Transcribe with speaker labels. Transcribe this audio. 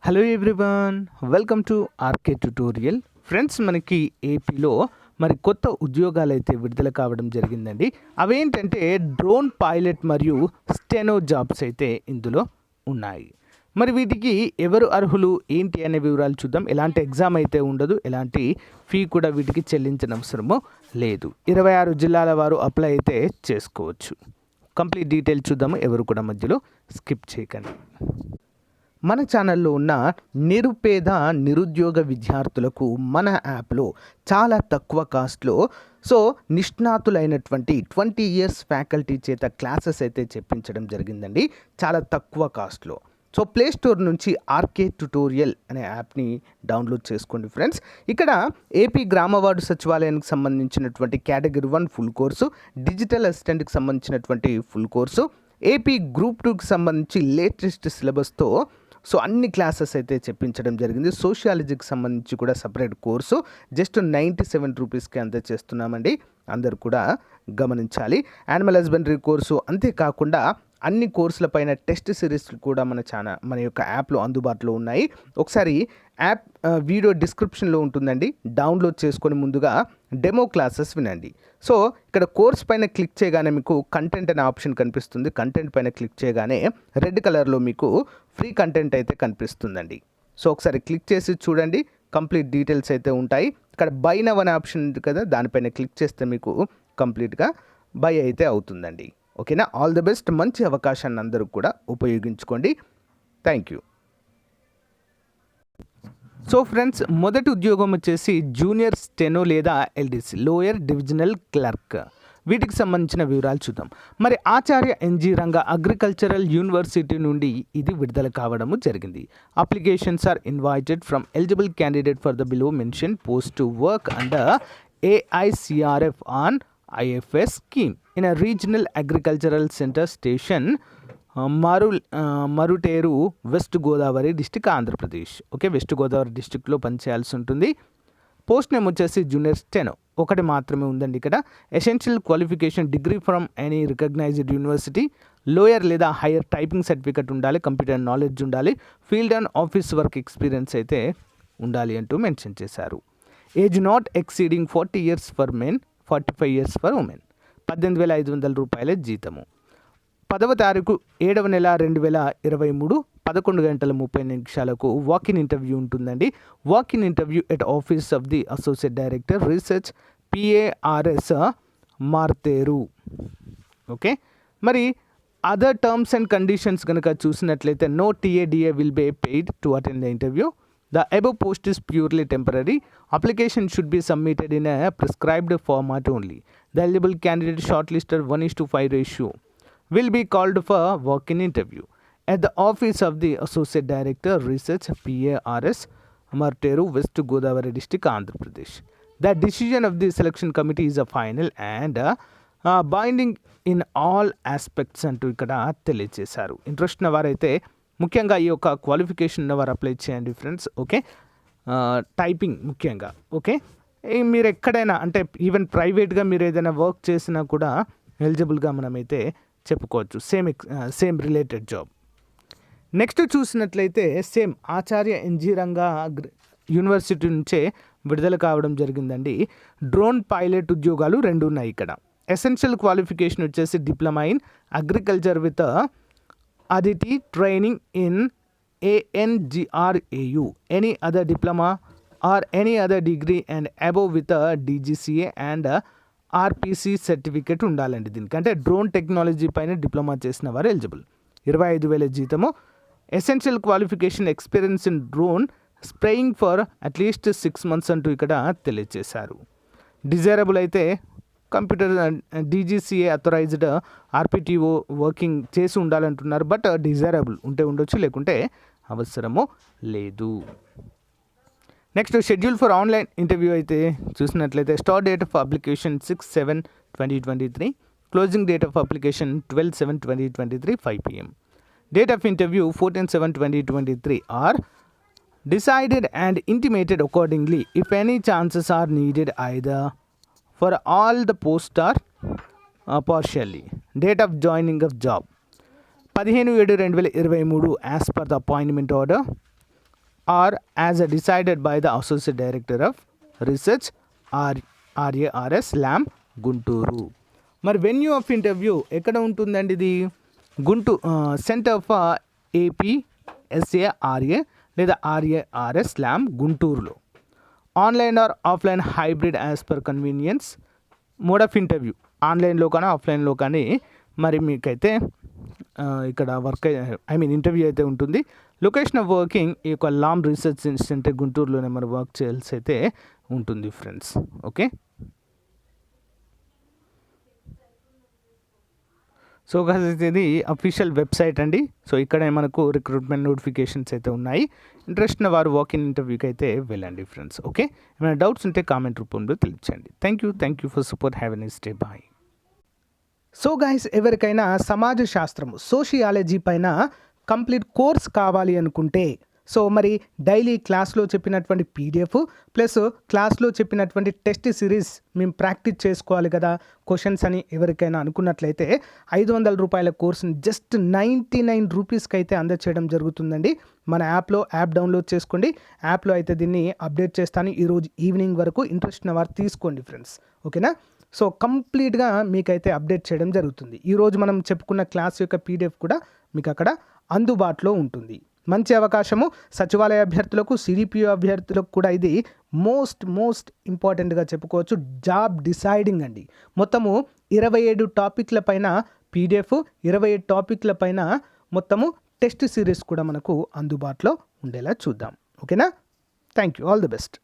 Speaker 1: Hello everyone, welcome to RK tutorial. Friends, మనకి ఏపీలో మరి కొత్త ఉద్యోగాలు అయితే విడుదల కావడం జరిగిందండి. అవేంటంటే డ్రోన్ పైలట్ మరియు స్టెనో జాబ్స్ అయితే ఇందులో ఉన్నాయి. మరి వీటికి ఎవరు అర్హులు ఏంటి అనే వివరాలు చూద్దాం. ఎలాంటి ఎగ్జామ్ అయితే ఉండదు, ఎలాంటి ఫీ కూడా వీటికి చెల్లించనవసరమో లేదు. 26 జిల్లాల వారు అప్లై అయితే చేసుకోవచ్చు. కంప్లీట్ డీటెయిల్ చూద్దాము, ఎవరు కూడా మధ్యలో స్కిప్ చేయకండి. మన ఛానల్లో ఉన్న నిరుద్యోగ విద్యార్థులకు మన యాప్లో చాలా తక్కువ కాస్ట్లో నిష్ణాతులైనటువంటి 20 ఇయర్స్ ఫ్యాకల్టీ చేత క్లాసెస్ అయితే చెప్పించడం జరిగిందండి, చాలా తక్కువ కాస్ట్లో. ప్లే స్టోర్ నుంచి ఆర్కే ట్యుటోరియల్ అనే యాప్ని డౌన్లోడ్ చేసుకోండి ఫ్రెండ్స్. ఇక్కడ ఏపీ గ్రామ వార్డు సచివాలయానికి సంబంధించినటువంటి కేటగిరీ 1 ఫుల్ కోర్సు, డిజిటల్ అసిస్టెంట్కి సంబంధించినటువంటి ఫుల్ కోర్సు, ఏపీ గ్రూప్ 2కి సంబంధించి లేటెస్ట్ సిలబస్తో అన్ని క్లాసెస్ అయితే చెప్పించడం జరిగింది. సోషియాలజీకి సంబంధించి కూడా సపరేట్ కోర్సు జస్ట్ 97 రూపీస్కి అంతే చేస్తున్నామండి, అందరు కూడా గమనించాలి. యానిమల్ హస్బెండరీ కోర్సు, అంతేకాకుండా అన్ని కోర్సులపైన టెస్ట్ సిరీస్ కూడా మన యొక్క యాప్లో అందుబాటులో ఉన్నాయి. ఒకసారి యాప్ వీడియో డిస్క్రిప్షన్లో ఉంటుందండి, డౌన్లోడ్ చేసుకొని ముందుగా డెమో క్లాసెస్ వినండి. ఇక్కడ కోర్స్ పైన క్లిక్ చేయగానే మీకు కంటెంట్ అనే ఆప్షన్ కనిపిస్తుంది. కంటెంట్ పైన క్లిక్ చేయగానే రెడ్ కలర్లో మీకు ఫ్రీ కంటెంట్ అయితే కనిపిస్తుందండి. ఒకసారి క్లిక్ చేసి చూడండి, కంప్లీట్ డీటెయిల్స్ అయితే ఉంటాయి. ఇక్కడ బై నవ్ అనే ఆప్షన్ ఉంది కదా, దానిపైన క్లిక్ చేస్తే మీకు కంప్లీట్గా బై అయితే అవుతుందండి. ఓకేనా, ఆల్ ది బెస్ట్. మంచి అవకాశాన్ని అందరూ కూడా ఉపయోగించుకోండి. Thank you. ఫ్రెండ్స్, మొదటి ఉద్యోగం వచ్చేసి జూనియర్ స్టెనో లేదా ఎల్డీసీ లోయర్ డివిజనల్ క్లర్క్. వీటికి సంబంధించిన వివరాలు చూద్దాం. మరి ఆచార్య ఎన్జీ రంగా అగ్రికల్చరల్ యూనివర్సిటీ నుండి ఇది విడుదల కావడము జరిగింది. Applications are invited from eligible candidate for the below mention post to work under AICRF on IFS scheme in a regional agricultural center station Maruteru west Godavari district Andhra Pradesh. Okay, west Godavari డిస్టిక్లో పనిచేయాల్సి ఉంటుంది. పోస్ట్ నేమ్ వచ్చేసి junior steno ఒకటి మాత్రమే ఉందండి. ఇక్కడ essential qualification degree from any recognized university, lower లేదా higher typing certificate ఉండాలి, కంప్యూటర్ నాలెడ్జ్ ఉండాలి, field and office work experience అయితే ఉండాలి అంటూ మెన్షన్ చేశారు. Age not exceeding 40 years for men, 45 years for women. 18,500 రూపాయల జీతము. 10వ తారీఖు 7వ నెల 2023 11:30 వాకిన్ ఇంటర్వ్యూ ఉంటుందండి. Walk in interview at office of the associate director research PARS Marteru. Okay, మరి అదర్ టర్మ్స్ అండ్ కండిషన్స్ కనుక చూసినట్లయితే no TADA will be paid to attend the interview. The above post is purely temporary. Application should be submitted in a prescribed format only. The eligible candidate shortlisted 1:5 ratio will be called for walk-in interview at the office of the Associate Director Research PARS Marteru, West Godavari District, Andhra Pradesh. The decision of the selection committee is a final and binding in all aspects అంటూ ఇక్కడ తెలియజేశారు. Interest ఉన్న వారైతే ముఖ్యంగా ఈ యొక్క qualification ఉన్నవారు apply చేయండి ఫ్రెండ్స్. ఓకే, టైపింగ్ ముఖ్యంగా. ఓకే, మీరు ఎక్కడైనా అంటే ఈవెన్ ప్రైవేట్గా మీరు ఏదైనా వర్క్ చేసినా కూడా ఎలిజిబుల్గా మనమైతే చెప్పుకోవచ్చు. Same related job. నెక్స్ట్ చూసినట్లయితే సేమ్ ఆచార్య ఎన్జీ రంగా యూనివర్సిటీ నుంచే విడుదల కావడం జరిగిందండి. డ్రోన్ పైలట్ ఉద్యోగాలు 2 ఉన్నాయి ఇక్కడ. ఎసెన్షియల్ క్వాలిఫికేషన్ వచ్చేసి diploma in agriculture with Aditi training in ANGRAU, any other diploma or any other degree and above with a DGCA and RPC certificate ఉండాలండి. దీనికంటే డ్రోన్ టెక్నాలజీ పైన డిప్లొమా చేసిన వారు ఎలిజిబుల్. 25,000 జీతము. Essential qualification experience in drone spraying for at least 6 months అంటూ ఇక్కడ తెలియజేశారు. Desirable అయితే computer DGCA authorised RPTO working చేసి ఉండాలంటున్నారు. బట్ డిజైరబుల్ ఉంటే ఉండొచ్చు, లేకుంటే అవసరము లేదు. Next schedule for online interview అయితే చూసినట్లయితే start date of application 6/7/2023, closing date of application 12/7/2023 5 PM. Date of interview 14/7/2023 or decided and intimated accordingly if any chances are needed either for all the posts are partially. Date of joining of job 15/7/2023 as per the appointment order. Or as a decided by the associate director of research RARS Lam Guntur. మరి venue of interview ఎక్కడ ఉంటుందండి ఇది? Centre for ఏపీఎస్ఏఆర్ఏ లేదా RARS ల్యామ్ గుంటూరులో. Online or offline hybrid as per convenience. Mode of interview ఆన్లైన్లో కానీ ఆఫ్లైన్లో కానీ మరి మీకైతే ఇక్కడ ఇంటర్వ్యూ అయితే ఉంటుంది. లొకేషన్ ఆఫ్ వర్కింగ్ ఈ యొక్క లామ్ రీసెర్చ్ సెంటర్ గుంటూరులోనే మరి వర్క్ చేయాల్సి అయితే ఉంటుంది ఫ్రెండ్స్. ఓకే, సో ఇది అఫీషియల్ వెబ్సైట్ అండి. సో ఇక్కడ మనకు రిక్రూట్మెంట్ నోటిఫికేషన్స్ అయితే ఉన్నాయి. ఇంట్రెస్ట్ ఉన్న వారు వాక్ ఇన్ ఇంటర్వ్యూకి అయితే వెళ్ళండి ఫ్రెండ్స్. ఓకే, ఏమైనా డౌట్స్ ఉంటే కామెంట్ రూపంలో తెలియచేయండి. Thank you for support. Have a nice day. Bye. So guys, ఎవరికైనా సమాజ శాస్త్రము సోషియాలజీ పైన కంప్లీట్ కోర్స్ కావాలి అనుకుంటే సో మరి డైలీ క్లాస్లో చెప్పినటువంటి పీడిఎఫ్ ప్లస్ క్లాస్లో చెప్పినటువంటి టెస్ట్ సిరీస్ మేము ప్రాక్టీస్ చేసుకోవాలి కదా క్వశ్చన్స్ అని ఎవరికైనా అనుకున్నట్లయితే 500 రూపాయల కోర్సుని జస్ట్ 99 రూపీస్కి అయితే అందచేయడం జరుగుతుందండి. మన యాప్ డౌన్లోడ్ చేసుకోండి. యాప్లో అయితే దీన్ని అప్డేట్ చేస్తాను ఈరోజు ఈవినింగ్ వరకు. ఇంట్రెస్ట్ ఉన్న వారు తీసుకోండి ఫ్రెండ్స్. ఓకేనా? సో కంప్లీట్గా మీకైతే అప్డేట్ చేయడం జరుగుతుంది. ఈరోజు మనం చెప్పుకున్న క్లాస్ యొక్క పీడిఎఫ్ కూడా మీకు అక్కడ అందుబాటులో ఉంటుంది. మంచి అవకాశము సచివాలయ అభ్యర్థులకు, సిడిపిఓ అభ్యర్థులకు కూడా ఇది మోస్ట్ ఇంపార్టెంట్గా చెప్పుకోవచ్చు. జాబ్ డిసైడింగ్ అండి. మొత్తము 27 టాపిక్ల పైన పీడిఎఫ్, 27 టాపిక్ల పైన మొత్తము టెస్ట్ సిరీస్ కూడా మనకు అందుబాటులో ఉండేలా చూద్దాం. ఓకేనా? Thank you. All the best.